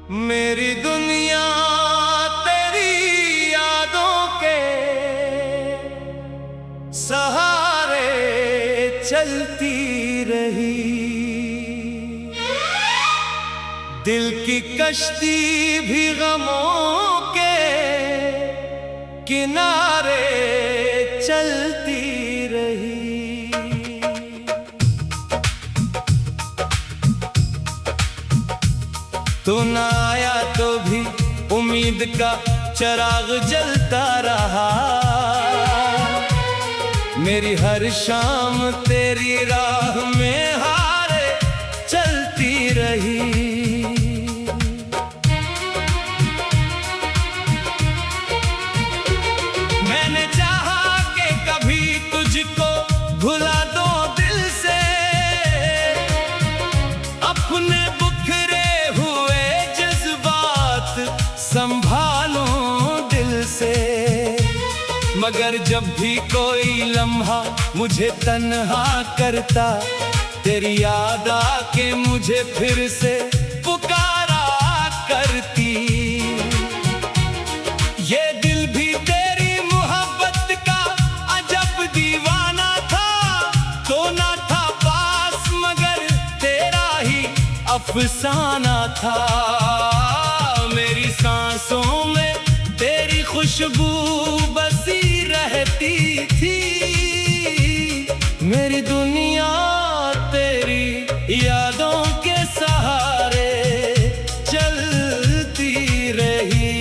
मेरी दुनिया तेरी यादों के सहारे चलती रही। दिल की कश्ती भी गमों के किनारे चलती रही। तू न आया तो भी उम्मीद का चिराग जलता रहा। मेरी हर शाम तेरी राह में हारे चलती रही। मैंने चाहा कि कभी तुझको भुला दो दिल से, अपने संभालूं दिल से। मगर जब भी कोई लम्हा मुझे तन्हा करता, तेरी याद आके मुझे फिर से पुकारा करती। ये दिल भी तेरी मोहब्बत का अजब दीवाना था। तो ना था पास मगर तेरा ही अफसाना था। मेरी सांसों में तेरी खुशबू बसी रहती थी। मेरी दुनिया तेरी यादों के सहारे चलती रही।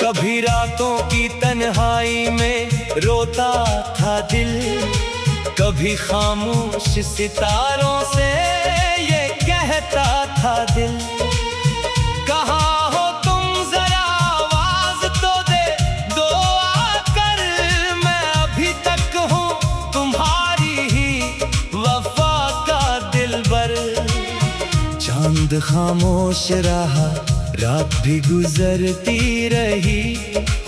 कभी रातों की तन्हाई में रोता था दिल, कभी खामोश सितारों से ये कहता था दिल। कहाँ हो तुम जरा आवाज तो दो आकर। मैं अभी तक हूँ तुम्हारी ही वफा का दिलबर। चांद खामोश रहा, रात भी गुजरती रही,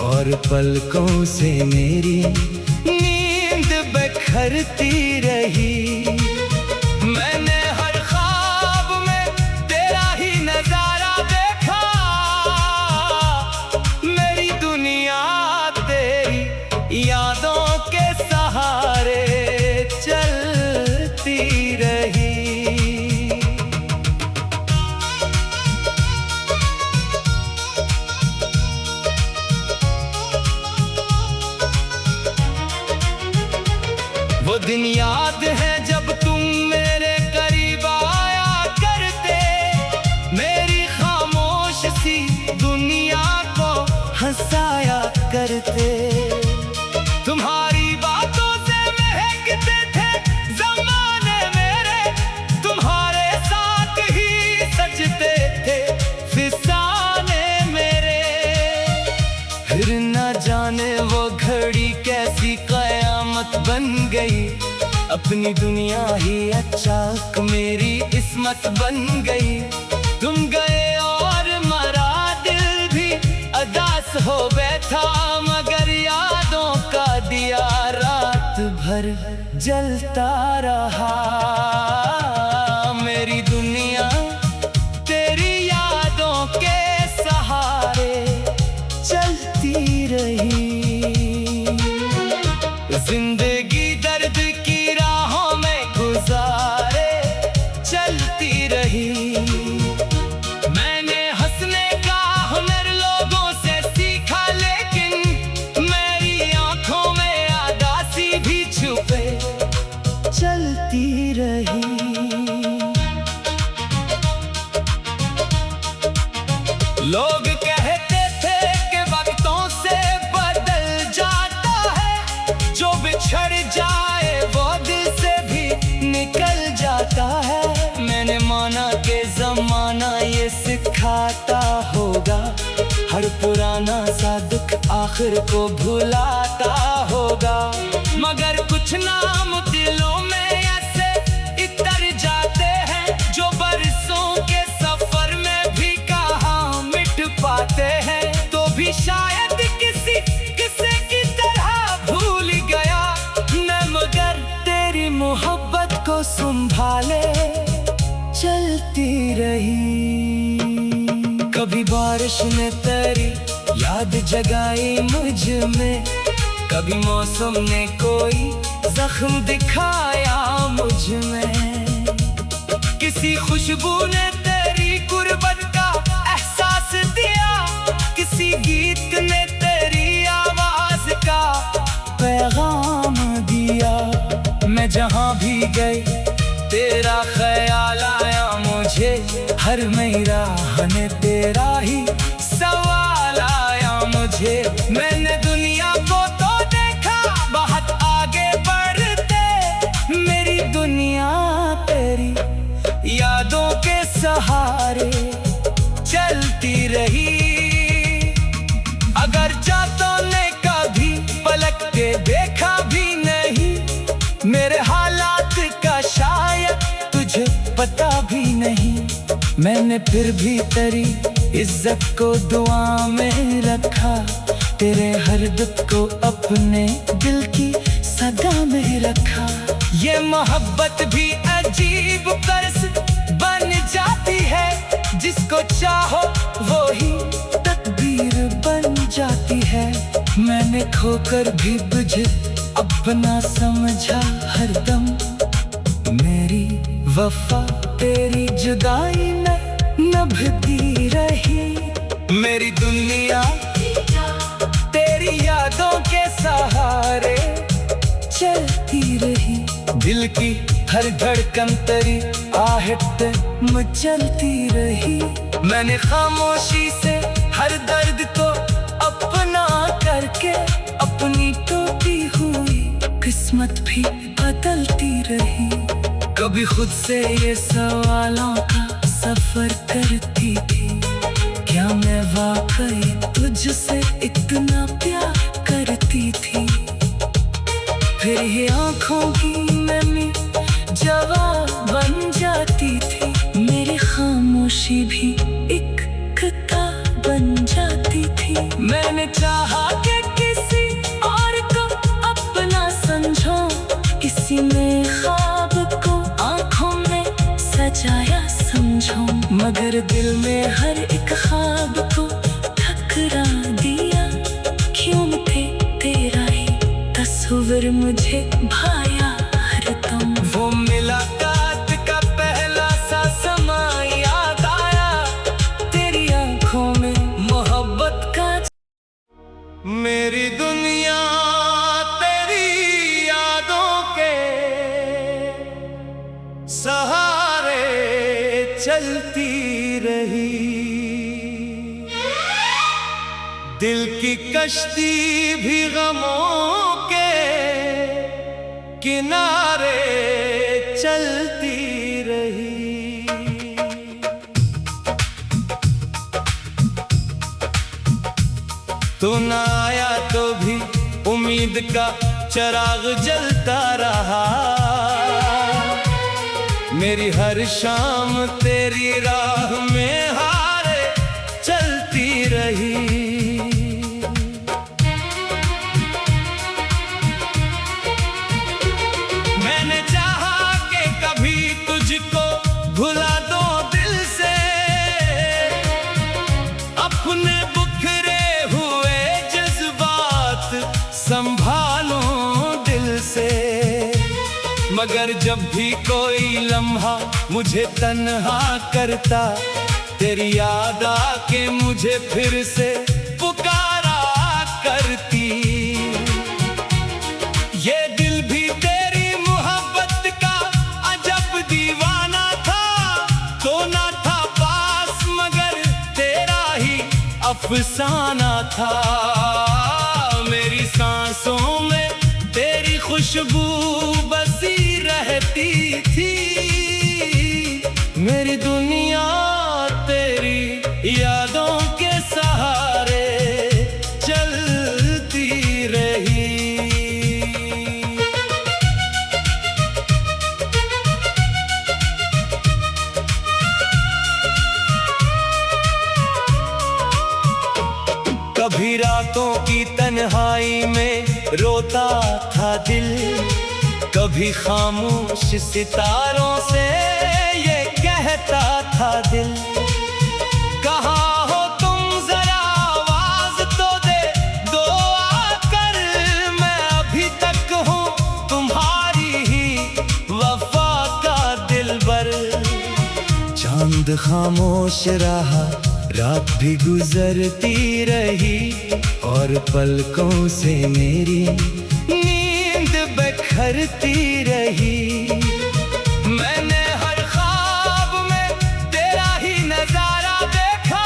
और पलकों से मेरी नींद बिखरती रही। मैंने हर ख्वाब में तेरा ही नजारा देखा। मेरी दुनिया तेरी यादों के सहारे चलती रही। वो दिन याद है जब तुम मेरे करीब आया करते, मेरी खामोश सी दुनिया को हंसाया करते। तुम्हारी बातों से महकते थे ज़माने मेरे, तुम्हारे साथ ही सजते थे फिसाने मेरे। फिर न जाने वो घड़ी कैसी कयामत बन गई, अपनी दुनिया ही अचानक मेरी इस्मत बन गई। तुम गए और मरा दिल भी अदास हो बैठा, मगर यादों का दिया रात भर जलता रहा। मेरी दुनिया तेरी यादों के सहारे चलती रही। जिंदगी दर्द की राहों में गुजारे चलती रही। मैंने हंसने का हुनर लोगों से सीखा, लेकिन मेरी आंखों में आदासी भी छुपे चलती रही। लोग कहते थे कि वक्तों से बदल जाता है, जो बिछड़ जाए वो दिल से भी निकल जाता है। मैंने माना कि ज़माना ये सिखाता होगा, हर पुराना सा दुख आखिर को भुलाता होगा। मगर कुछ नाम दिलों में ऐसे इतर जाते हैं, जो बरसों के सफर में भी कहाँ मिट पाते हैं। तो भी शायद किसी बारिश ने तेरी याद जगाई मुझ में, कभी मौसम ने कोई जख्म दिखाया मुझ में, किसी खुशबू ने तेरी गुर्बत का एहसास दिया, किसी गीत ने तेरी आवाज का पैगाम दिया। मैं जहां भी गई तेरा ख्याल आया मुझे, हर नई राह ने तेरा ही सवाल आया मुझे। मैंने दुनिया को तो देखा बहुत आगे बढ़ते, मेरी दुनिया तेरी यादों के सहारे चलती रही। अगर जातों ने कभी पलट के देखा भी नहीं, मेरे हालात का शायद तुझे पता भी नहीं, मैंने फिर भी तेरी इज्जत को दुआ में रखा, तेरे हर दुख को अपने दिल की सदा में रखा। ये मोहब्बत भी अजीब कर्ज बन जाती है, जिसको चाहो वो ही तकदीर बन जाती है। मैंने खोकर भी तुझे अपना समझा हरदम, मेरी वफा तेरी जुदाई में नभती रही। मेरी दुनिया तेरी यादों के सहारे चलती रही, दिल की हर धड़कन तेरी आहट मचलती रही। मैंने खामोशी से हर दर्द को अपना करके अपनी टूटी हुई किस्मत भी बदलती रही। कभी खुद से ये सवालों का सफर करती थी, क्या मैं वाकई तुझसे इतना प्यार करती थी। फिर ये आँखों की नमी जवाब बन जाती थी, मेरी खामोशी भी एक किताब बन जाती थी। मैंने चाहा कि किसी और को अपना समझो, किसी ने ख्वाब को आँखों में सजाया समझो, मगर दिल में हर एक ख्वाब को ठकरा दिया। क्यों थे तेरा ही तस्वीर मुझे भाया हरदम, वो मुलाकात का पहला सा समा याद आया, तेरी आंखों में मोहब्बत का। मेरी दुनिया तेरी यादों के सहारे चलती रही, दिल की कश्ती भी गमों के किनारे चलती रही। तू ना आया तो भी उम्मीद का चिराग जलता रहा, मेरी हर शाम तेरी राह में हारे चलती रही। मैंने चाहा कि कभी तुझको भुला दो दिल से, अपने बिखरे हुए जज्बात संभालूं दिल से, मगर जब भी कोई लम्हा मुझे तन्हा करता, तेरी याद आके मुझे फिर से पुकारा करती। ये दिल भी तेरी मोहब्बत का अजब दीवाना था, तो ना था पास मगर तेरा ही अफसाना था। मेरी सांसों में तेरी खुशबू बसी रहती थी, मेरी दुनिया तेरी यादों के सहारे चलती रही। कभी रातों की तन्हाई में रोता था दिल, कभी खामोश सितारों से ये कहता था दिल, कहाँ हो तुम खुद खामोश रहा, रात भी गुजरती रही और पलकों से मेरी नींद बिखरती रही। मैंने हर ख्वाब में तेरा ही नजारा देखा,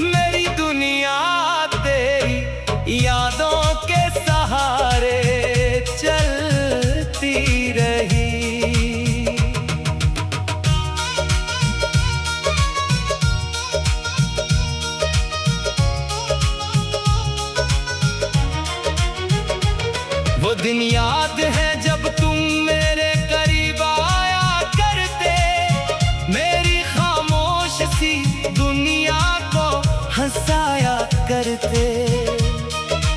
मेरी दुनिया तेरी यादों के सहारे चलती रही। वो दिन याद है जब तुम मेरे करीब आया करते, मेरी खामोश सी दुनिया को हंसाया करते।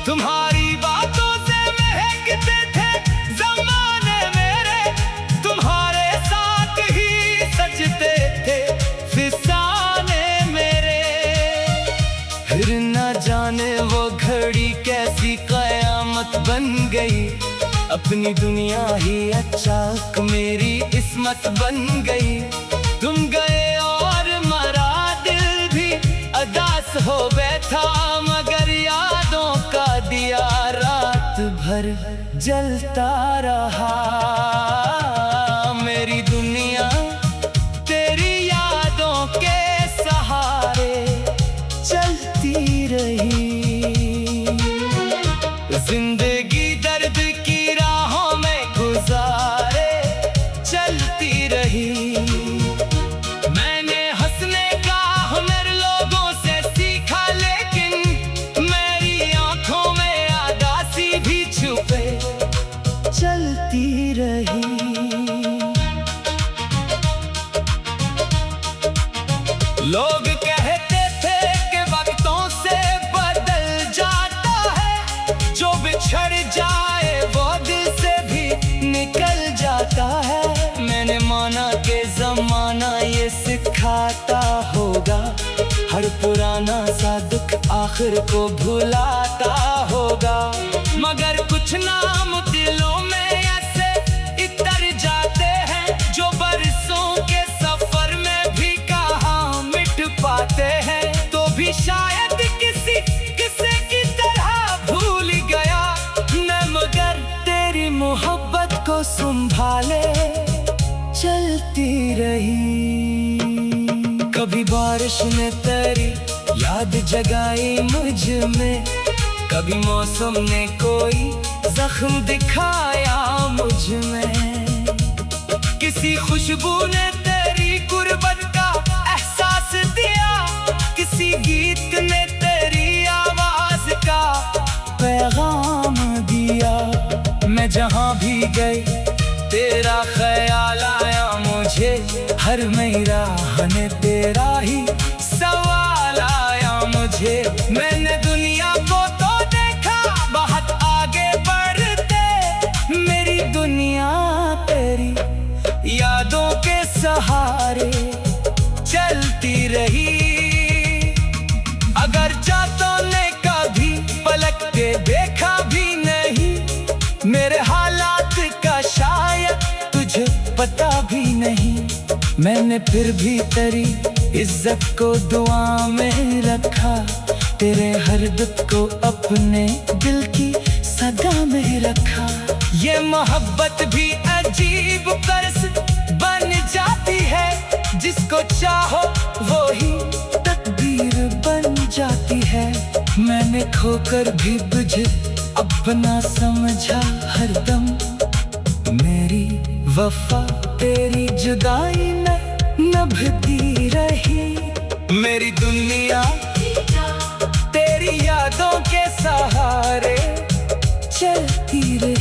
तुम्हारी बातों से महकते थे ज़माने मेरे, तुम्हारे साथ ही सजते थे फिसाने मेरे। फिर न जाने वो घड़ी कैसी कयामत बन गई, अपनी दुनिया ही अचानक मेरी इस्मत बन गई। तुम गए और मरा दिल भी अदास हो बैठा, मगर यादों का दिया रात भर जलता रहा। मेरी दुनिया तेरी यादों के सहारे चलती रही। जिंदगी दर्द की राहों में गुजारे चलती रही। मैंने हंसने का हुनर लोगों से सीखा, लेकिन मेरी आंखों में आदासी भी छुपे चलती रही। लोग कहते थे कि वक्तों से बदल जाता है, जो बिछड़ जाए वो दिल से भी निकल जाता है। मैंने माना कि ज़माना ये सिखाता होगा, हर पुराना सा दुख आखिर को भुलाता होगा। मगर कुछ नाम दिलों में ऐसे इतर जाते हैं, जो बरसों के सफर में भी कहाँ मिट पाते हैं। तो भी शायद किसी किसी की तरह भूल गया मैं, मगर तेरी मोहब्बत को संभाले चलती रही। कभी बारिश ने तेरी याद जगाई मुझ में, कभी मौसम ने कोई जख्म दिखाया मुझ में। किसी खुशबू ने तेरी गुर्बत का एहसास दिया, किसी गीत ने तेरी आवाज का पैगाम दिया। मैं जहाँ भी गई तेरा ख्याल आया मुझे, हर मेरा ने तेरा ही सवाल आया मुझे। मैंने दुनिया को तो देखा बहुत आगे बढ़ते, मेरी दुनिया तेरी यादों के सहारे चलती रही। अगर चाहतों ने कभी पलट के देखा भी नहीं, मेरे हालात का शायद तुझे पता भी नहीं। मैंने फिर भी तेरी इज्जत को दुआ में रखा, तेरे हर दुख को अपने दिल की सदा में रखा। ये मोहब्बत भी अजीब कर्ज बन जाती है, जिसको चाहो वो ही तकदीर बन जाती है। मैंने खोकर भी तुझे अपना समझा हरदम, मेरी वफा तेरी जुदाई में नभती रही। मेरी दुनिया तेरी यादों के सहारे चलती रही।